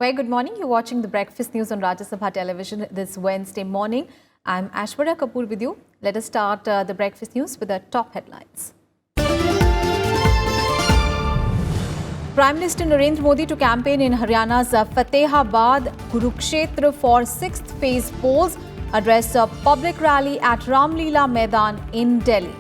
Very good morning. You're watching the Breakfast News on Rajya Sabha television this Wednesday morning. I'm Ashwarya Kapoor with you. Let us start the Breakfast News with the top headlines. Prime Minister Nirav Modi to campaign in Haryana's Fatehabad, Kurukshetra for 6th phase polls, address a public rally at Ramleela Maidan in Delhi.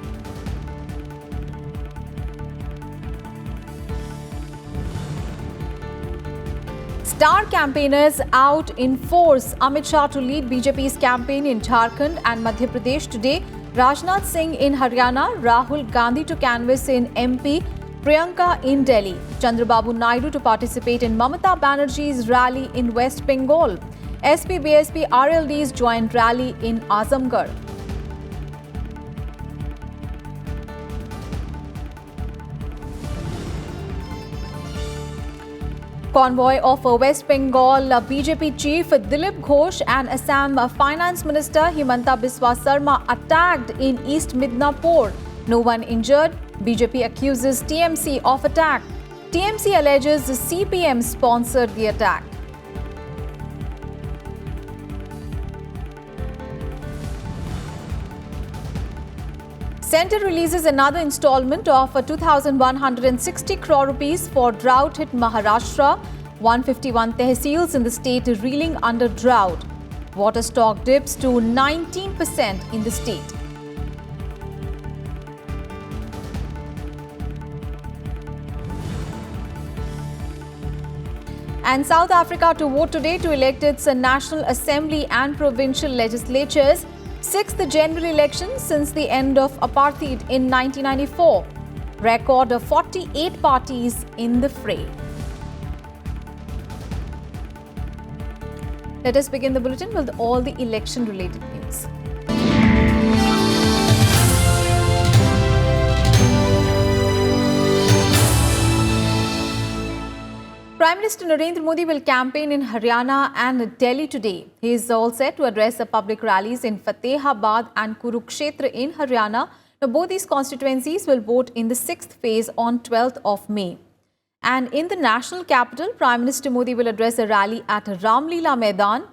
Star campaigners out in force. Amit Shah to lead BJP's campaign in Jharkhand and Madhya Pradesh today. Rajnath Singh in Haryana, Rahul Gandhi to canvass in MP, Priyanka in Delhi. Chandrababu Naidu to participate in Mamata Banerjee's rally in West Bengal. SP-BSP RLD's joint rally in Azamgarh. Convoy of West Bengal BJP chief Dilip Ghosh and Assam Finance Minister Himanta Biswa Sarma attacked in East Midnapore. No one injured. BJP accuses TMC of attack. TMC alleges the CPM sponsored the attack. Centre releases another installment of 2,160 crore rupees for drought-hit Maharashtra. 151 tehsils in the state reeling under drought. Water stock dips to 19% in the state. And South Africa to vote today to elect its National Assembly and provincial legislatures. 6th general election since the end of apartheid in 1994. Record of 48 parties in the fray. Let us begin the bulletin with all the election-related news. Prime Minister Nirav Modi will campaign in Haryana and Delhi today. He is all set to address the public rallies in Fatehabad and Kurukshetra in Haryana. Now, both these constituencies will vote in the 6th phase on 12th of May. And in the national capital, Prime Minister Modi will address a rally at Ramleela Maidan.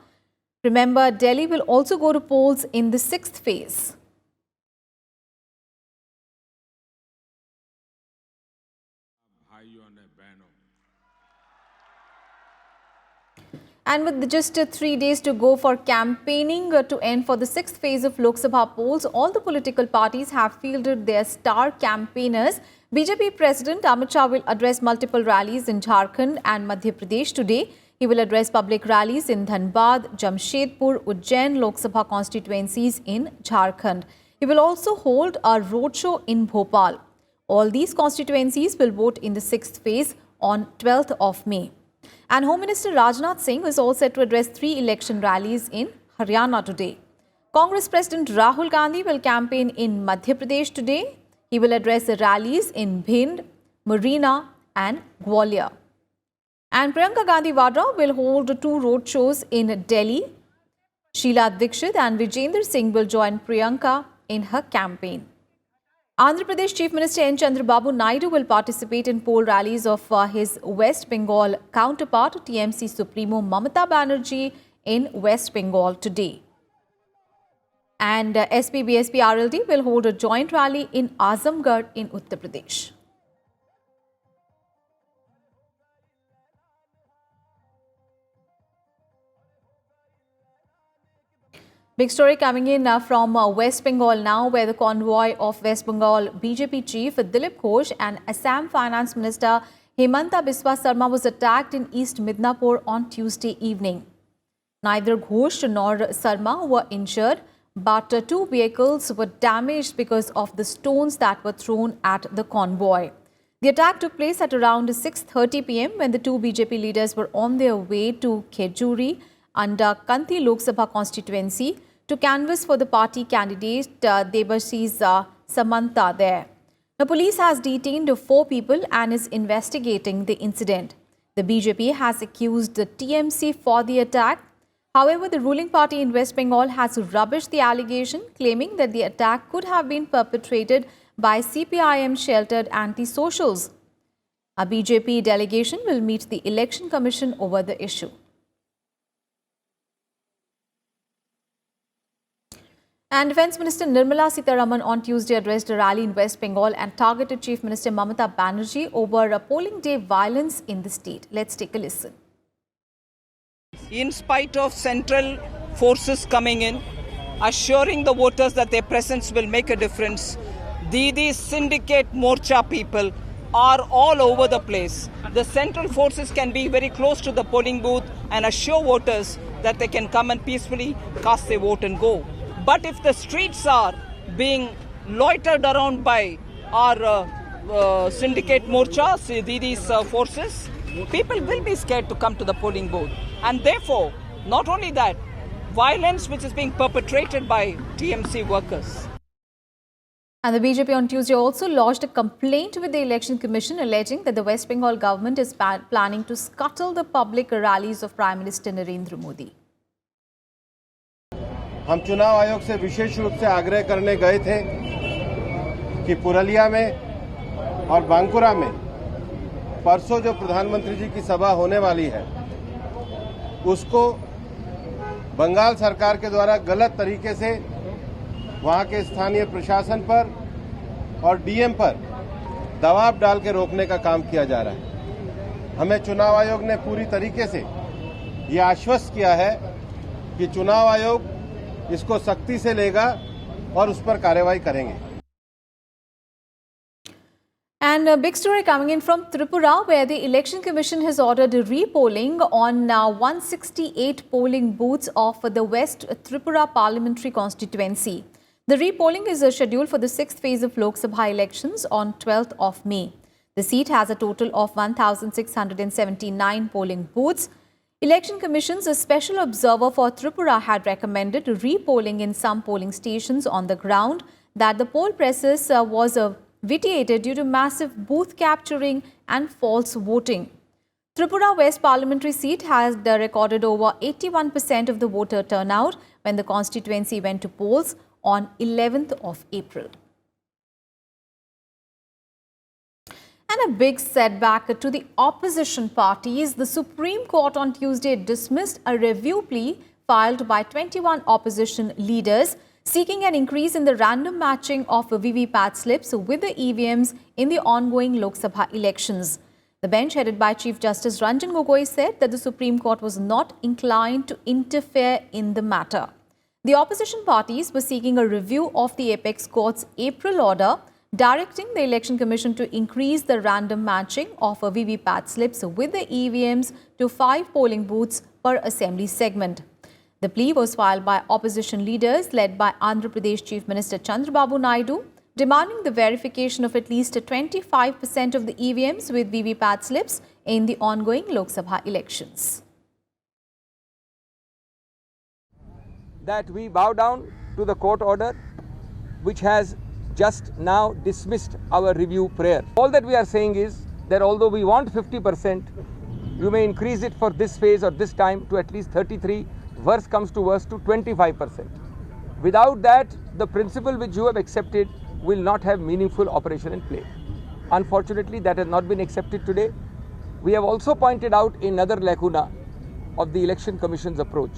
Remember, Delhi will also go to polls in the 6th phase. And with just 3 days to go for campaigning to end for the 6th phase of Lok Sabha polls, all the political parties have fielded their star campaigners. BJP President Amit Shah will address multiple rallies in Jharkhand and Madhya Pradesh today. He will address public rallies in Dhanbad, Jamshedpur, Ujjain Lok Sabha constituencies in Jharkhand. He will also hold a roadshow in Bhopal. All these constituencies will vote in the 6th phase on 12th of May. And Home Minister Rajnath Singh is all set to address 3 election rallies in Haryana today. Congress President Rahul Gandhi will campaign in Madhya Pradesh today. He will address the rallies in Bhind, Morena and Gwalior. And Priyanka Gandhi Vadra will hold 2 roadshows in Delhi. Sheila Dikshit and Vijender Singh will join Priyanka in her campaign. Andhra Pradesh Chief Minister N. Chandrababu Naidu will participate in poll rallies of his West Bengal counterpart, TMC Supremo Mamata Banerjee in West Bengal today. And SP-BSP RLD will hold a joint rally in Azamgarh in Uttar Pradesh. Big story coming in from West Bengal now, where the convoy of West Bengal BJP chief Dilip Ghosh and Assam Finance Minister Himanta Biswa Sarma was attacked in East Midnapore on Tuesday evening. Neither Ghosh nor Sarma were injured, but 2 vehicles were damaged because of the stones that were thrown at the convoy. The attack took place at around 6:30 p.m. when the 2 BJP leaders were on their way to Khejuri under Kanti Lok Sabha constituency to canvass for the party candidate Debashish Samanta there. The police has detained 4 people and is investigating the incident. The BJP has accused the TMC for the attack. However, the ruling party in West Bengal has rubbished the allegation, claiming that the attack could have been perpetrated by CPIM-sheltered anti-socials. A BJP delegation will meet the Election Commission over the issue. And Defence Minister Nirmala Sitharaman on Tuesday addressed a rally in West Bengal and targeted Chief Minister Mamata Banerjee over a polling day violence in the state. Let's take a listen. In spite of central forces coming in, assuring the voters that their presence will make a difference, these syndicate Morcha people are all over the place. The central forces can be very close to the polling booth and assure voters that they can come and peacefully cast their vote and go. But if the streets are being loitered around by our syndicate Morchas, these forces, people will be scared to come to the polling booth. And therefore, not only that, violence which is being perpetrated by TMC workers. And the BJP on Tuesday also lodged a complaint with the Election Commission alleging that the West Bengal government is planning to scuttle the public rallies of Prime Minister Nirav Modi. हम चुनाव आयोग से विशेष रूप से आग्रह करने गए थे कि पुरुलिया में और बांकुरा में परसों जो प्रधानमंत्री जी की सभा होने वाली है उसको बंगाल सरकार के द्वारा गलत तरीके से वहां के स्थानीय प्रशासन पर और डीएम पर दबाव डाल के रोकने का काम किया जा रहा है। हमें चुनाव आयोग ने पूरी तरीके से ये आश्वस्त किया है कि चुनाव आयोग इसको सख्ती से लेगा और उस पर कार्रवाई करेंगे। And a big story coming in from Tripura, where the Election Commission has ordered repolling on 168 polling booths of the West Tripura parliamentary constituency. The repolling is scheduled for the 6th phase of Lok Sabha elections on 12th of May. The seat has a total of 1,679 polling booths. Election Commission's special observer for Tripura had recommended repolling in some polling stations on the ground that the poll process was vitiated due to massive booth capturing and false voting. Tripura West parliamentary seat has recorded over 81% of the voter turnout when the constituency went to polls on 11th of April. And a big setback to the opposition parties. The Supreme Court on Tuesday dismissed a review plea filed by 21 opposition leaders seeking an increase in the random matching of VVPAT slips with the EVMs in the ongoing Lok Sabha elections. The bench headed by Chief Justice Ranjan Gogoi said that the Supreme Court was not inclined to interfere in the matter. The opposition parties were seeking a review of the Apex Court's April order directing the Election Commission to increase the random matching of VVPAT slips with the EVMs to 5 polling booths per assembly segment. The plea was filed by opposition leaders led by Andhra Pradesh Chief Minister Chandrababu Naidu, demanding the verification of at least 25% of the EVMs with VVPAT slips in the ongoing Lok Sabha elections. That we bow down to the court order which has just now dismissed our review prayer. All that we are saying is that although we want 50%, you may increase it for this phase or this time to at least 33%, worse comes to worse to 25%. Without that, the principle which you have accepted will not have meaningful operation in play. Unfortunately, that has not been accepted today. We have also pointed out another lacuna of the Election Commission's approach.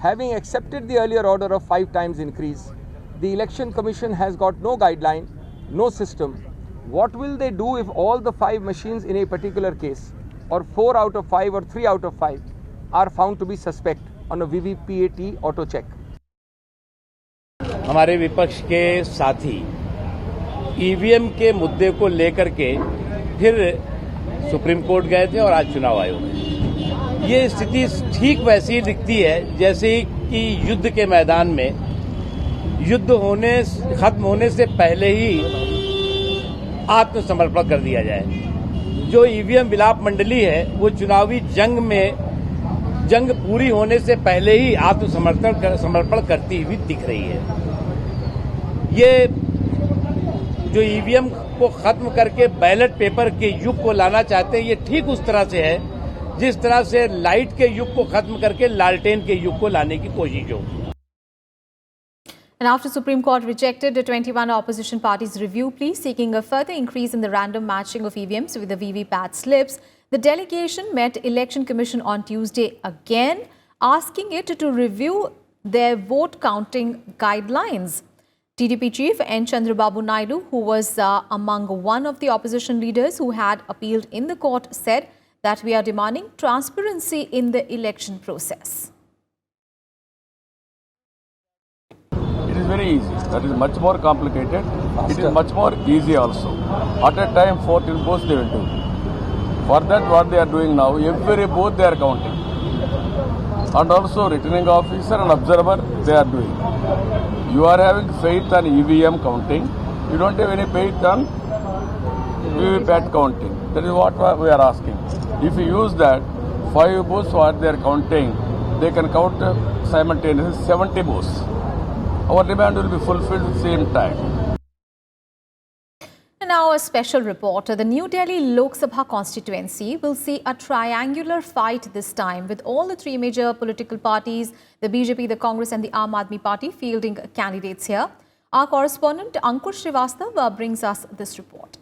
Having accepted the earlier order of 5 times increase, the Election Commission has got no guideline, no system. What will they do if all the 5 machines in a particular case, or 4 out of 5 or 3 out of 5, are found to be suspect on a VVPAT auto check? हमारे विपक्ष के साथी EVM के मुद्दे को लेकर के फिर सुप्रीम कोर्ट गए थे और आज चुनाव आयोग गए। ये स्थिति ठीक वैसी ही दिखती है जैसे कि युद्ध के मैदान में युद्ध खत्म होने से पहले ही आत्मसमर्पण कर दिया जाए। जो ईवीएम विलाप मंडली है वो चुनावी जंग पूरी होने से पहले ही आत्मसमर्पण करती हुई दिख रही है। ये जो ईवीएम को खत्म करके बैलेट पेपर के युग को लाना चाहते हैं, ये ठीक उस तरह से है जिस तरह से लाइट के युग को खत्म करके लालटेन के युग को लाने की कोशिश हो। And after Supreme Court rejected the 21 opposition parties' review plea seeking a further increase in the random matching of EVMs with the VVPAT slips, the delegation met Election Commission on Tuesday again, asking it to review their vote counting guidelines. TDP chief N. Chandrababu Naidu, who was among one of the opposition leaders who had appealed in the court, said that we are demanding transparency in the election process. It is very easy. That is much more complicated. It is much more easy also. At a time, 14 votes they will do. For that, what they are doing now, every vote they are counting. And also returning officer and observer, they are doing. You are having faith on EVM counting. You don't have any faith on VVPAT counting. That is what we are asking. If you use that, 5 votes what they are counting, they can count simultaneously 70 votes. Our demand will be fulfilled at the same time. And now a special report. The New Delhi Lok Sabha constituency will see a triangular fight this time, with all the 3 major political parties, the BJP, the Congress and the Aam Aadmi Party, fielding candidates here. Our correspondent Ankur Srivastava brings us this report.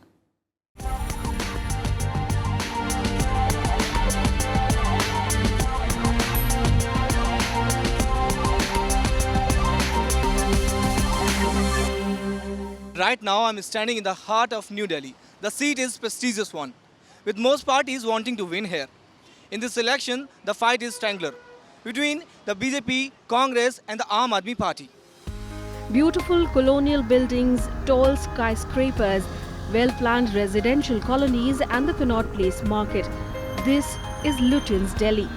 Right now, I'm standing in the heart of New Delhi. The seat is a prestigious one, with most parties wanting to win here. In this election, the fight is triangular between the BJP, Congress and the Aam Aadmi Party. Beautiful colonial buildings, tall skyscrapers, well-planned residential colonies and the Connaught Place market. This is Lutyens, Delhi.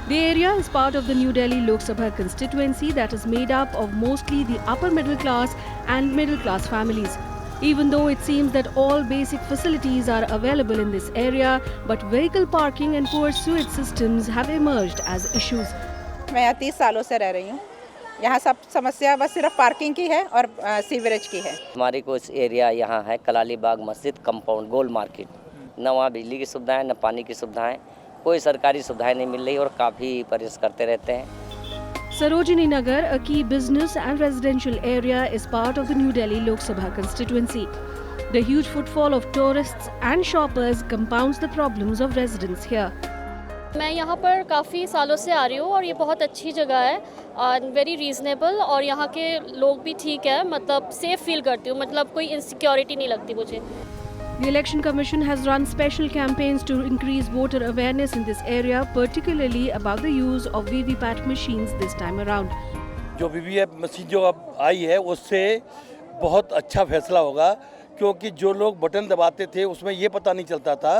The area is part of the New Delhi Lok Sabha constituency that is made up of mostly the upper middle class and middle class families. Even though it seems that all basic facilities are available in this area, but vehicle parking and poor sewage systems have emerged as issues. मैं यहाँ 30 सालों से रह रही हूँ। यहाँ सब समस्या बस सिर्फ पार्किंग की है और सीवरेज की है। हमारी कुछ एरिया यहाँ है कलाली बाग मस्जिद कंपाउंड गोल मार्केट, न वहाँ बिजली की सुविधाएं न पानी की सुविधाएं, कोई सरकारी सुविधाएं नहीं मिल रही और काफ़ी परहेज करते रहते हैं। Sarojini Nagar, a key business and residential area, is part of the New Delhi Lok Sabha constituency. The huge footfall of tourists and shoppers compounds the problems of residents here. मैं यहाँ पर काफ़ी सालों से आ रही हूँ और ये बहुत अच्छी जगह है और वेरी रीज़नेबल, और यहाँ के लोग भी ठीक है, मतलब सेफ फील करती हूँ, मतलब कोई इनसिक्योरिटी नहीं लगती मुझे। The Election Commission has run special campaigns to increase voter awareness in this area, particularly about the use of VVPAT machines this time around. जो VVPAT मशीन जो अब आई है उससे बहुत अच्छा फैसला होगा, क्योंकि जो लोग बटन दबाते थे उसमें ये पता नहीं चलता था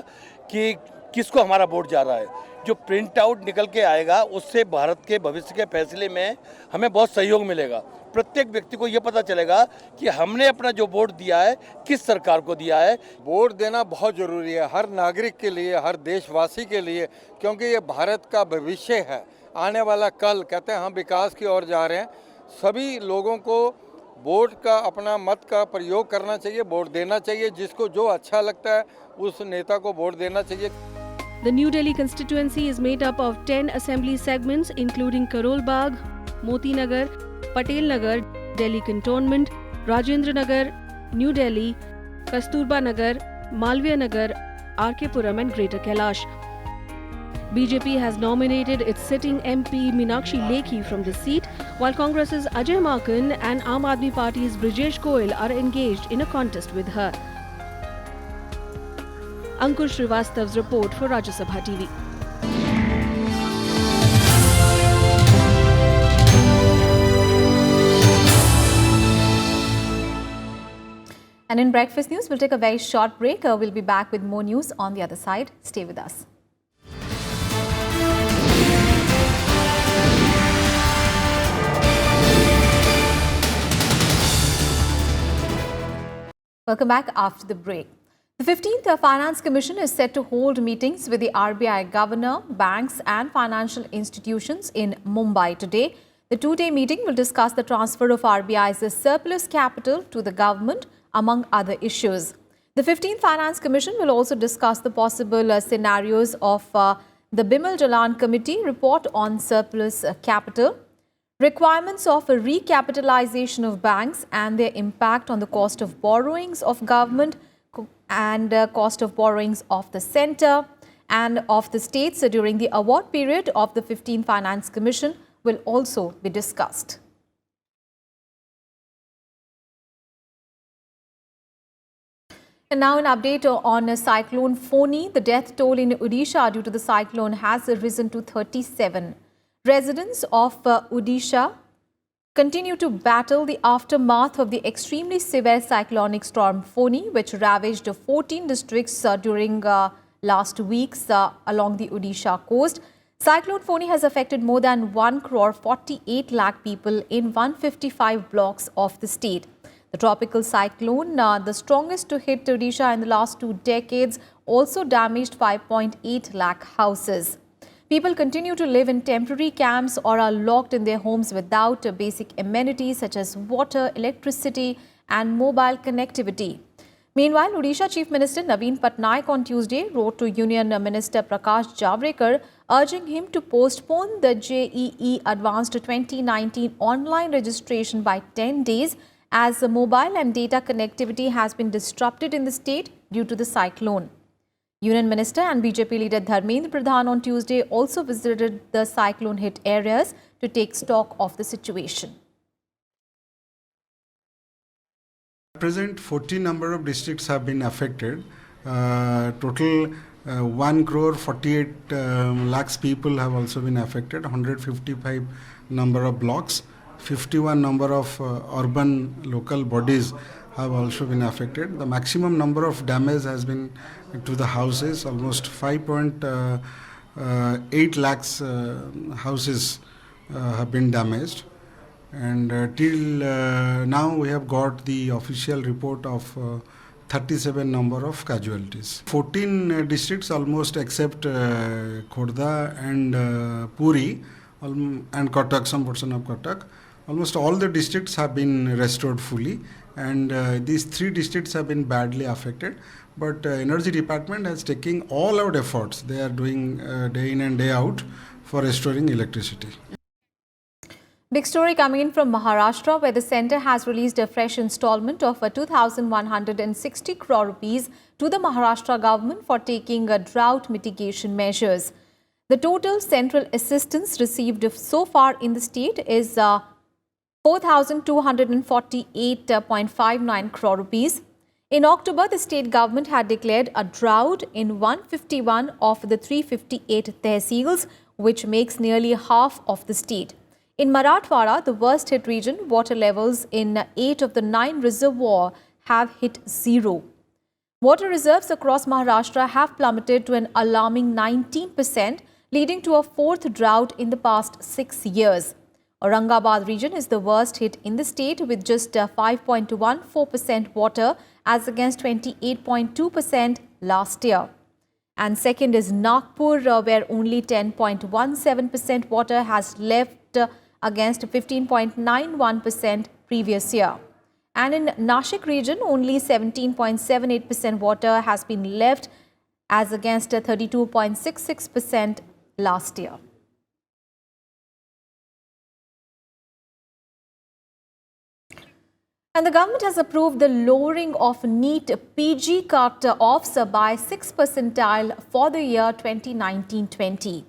कि किसको हमारा वोट जा रहा है। जो प्रिंट आउट निकल के आएगा उससे भारत के भविष्य के फैसले में हमें बहुत सहयोग मिलेगा। प्रत्येक व्यक्ति को ये पता चलेगा कि हमने अपना जो वोट दिया है किस सरकार को दिया है। वोट देना बहुत ज़रूरी है हर नागरिक के लिए, हर देशवासी के लिए, क्योंकि ये भारत का भविष्य है, आने वाला कल। कहते हैं हम विकास की ओर जा रहे हैं। सभी लोगों को वोट का, अपना मत का प्रयोग करना चाहिए, वोट देना चाहिए। जिसको जो अच्छा लगता है उस नेता को वोट देना चाहिए। The New Delhi constituency is made up of 10 assembly segments, including Karol Bagh, Moti Nagar, Patel Nagar, Delhi Cantonment, Rajendra Nagar, New Delhi, Kasturba Nagar, Malviya Nagar, RK Puram and Greater Kailash. BJP has nominated its sitting MP Meenakshi Lekhi from this seat, while Congress's Ajay Makan and Aam Aadmi Party's Brijesh Goyal are engaged in a contest with her. Ankur Srivastav's report for Rajya Sabha TV. And in breakfast news, we'll take a very short break. We'll be back with more news on the other side. Stay with us. Welcome back after the break. The 15th Finance Commission is set to hold meetings with the RBI Governor, banks and financial institutions in Mumbai today. The two-day meeting will discuss the transfer of RBI's surplus capital to the government, among other issues. The 15th Finance Commission will also discuss the possible scenarios of the Bimal Jalan Committee report on surplus capital, requirements of a recapitalization of banks and their impact on the cost of borrowings of government and cost of borrowings of the centre and of the states during the award period of the 15th Finance Commission will also be discussed. And now an update on Cyclone Ockhi. The death toll in Odisha due to the cyclone has risen to 37. Residents of Odisha continue to battle the aftermath of the extremely severe cyclonic storm Ockhi, which ravaged 14 districts during last weeks along the Odisha coast. Cyclone Ockhi has affected more than 1.48 lakh people in 155 blocks of the state. The tropical cyclone, the strongest to hit Odisha in the last 2 decades, also damaged 5.8 lakh houses. People continue to live in temporary camps or are locked in their homes without basic amenities such as water, electricity and mobile connectivity. Meanwhile, Odisha Chief Minister Naveen Patnaik on Tuesday wrote to Union Minister Prakash Javadekar urging him to postpone the JEE Advanced 2019 online registration by 10 days as the mobile and data connectivity has been disrupted in the state due to the cyclone. Union Minister and BJP leader Dharmendra Pradhan on Tuesday also visited the cyclone-hit areas to take stock of the situation. At present, 14 number of districts have been affected. Total 1.48 lakhs people have also been affected. 155 number of blocks. 51 number of urban local bodies have also been affected. The maximum number of damage has been to the houses. Almost 5.8 lakhs houses have been damaged. And till now we have got the official report of 37 number of casualties. 14 districts almost except Khordha and Puri and Cuttack, some portion of Cuttack. Almost all the districts have been restored fully, and these 3 districts have been badly affected. But Energy Department has taken all out efforts. They are doing day in and day out for restoring electricity. Big story coming in from Maharashtra, where the centre has released a fresh installment of 2,160 crore rupees to the Maharashtra government for taking drought mitigation measures. The total central assistance received so far in the state is 4,248.59 crore rupees. In October, the state government had declared a drought in 151 of the 358 tehsils, which makes nearly half of the state. In Marathwada, the worst hit region, water levels in 8 of the 9 reservoirs have hit zero. Water reserves across Maharashtra have plummeted to an alarming 19%, leading to a 4th drought in the past 6 years. Aurangabad region is the worst hit in the state with just 5.14% water as against 28.2% last year. And second is Nagpur, where only 10.17% water has left against 15.91% previous year. And in Nashik region, only 17.78% water has been left as against 32.66% last year. And the government has approved the lowering of NEET PG cut-offs by 6 percentile for the year 2019-20.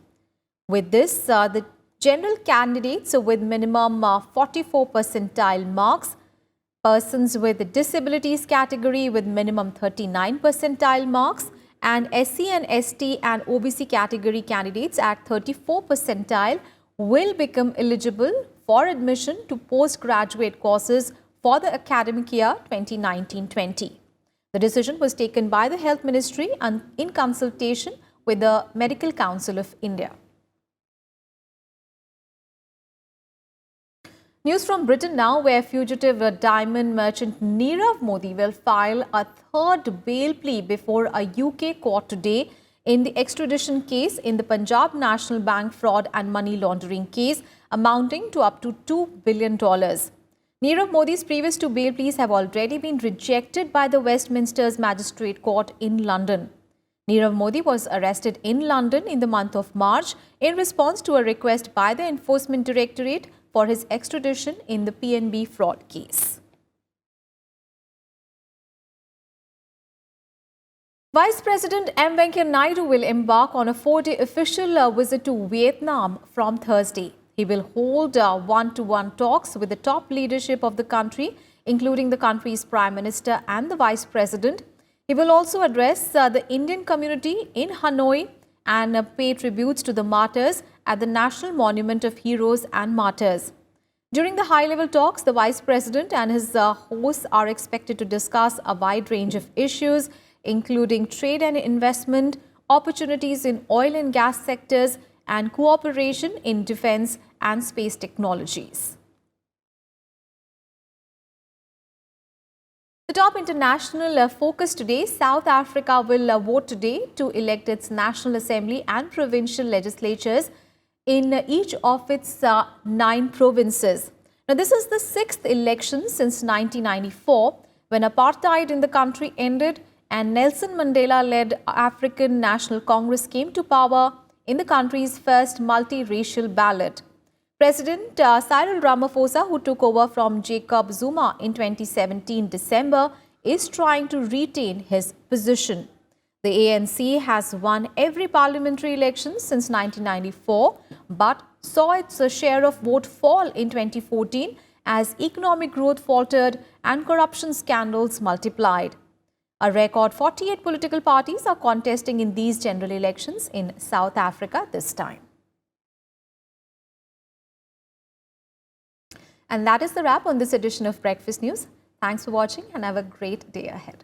With this, the general candidates with minimum 44 percentile marks, persons with disabilities category with minimum 39 percentile marks, and SC and ST and OBC category candidates at 34 percentile will become eligible for admission to postgraduate courses for the academic year 2019-20. The decision was taken by the Health Ministry and in consultation with the Medical Council of India. News from Britain now, where fugitive diamond merchant Nirav Modi will file a 3rd bail plea before a UK court today in the extradition case in the Punjab National Bank fraud and money laundering case amounting to up to $2 billion. Nirav Modi's previous 2 bail pleas have already been rejected by the Westminster's Magistrate Court in London. Nirav Modi was arrested in London in the month of March in response to a request by the Enforcement Directorate for his extradition in the PNB fraud case. Vice President Venkaiah Naidu will embark on a 4-day official visit to Vietnam from Thursday. He will hold one-to-one talks with the top leadership of the country, including the country's Prime Minister and the Vice President. He will also address the Indian community in Hanoi and pay tributes to the martyrs at the National Monument of Heroes and Martyrs. During the high-level talks, the Vice President and his hosts are expected to discuss a wide range of issues, including trade and investment, opportunities in oil and gas sectors, and cooperation in defense and space technologies. The top international focus today: South Africa will vote today to elect its National Assembly and provincial legislatures in each of its 9 provinces. Now, this is the 6th election since 1994, when apartheid in the country ended and Nelson Mandela-led African National Congress came to power in the country's first multiracial ballot. President Cyril Ramaphosa, who took over from Jacob Zuma in 2017 December, is trying to retain his position. The ANC has won every parliamentary election since 1994, but saw its share of vote fall in 2014 as economic growth faltered and corruption scandals multiplied. A record 48 political parties are contesting in these general elections in South Africa this time. And that is the wrap on this edition of Breakfast News. Thanks for watching and have a great day ahead.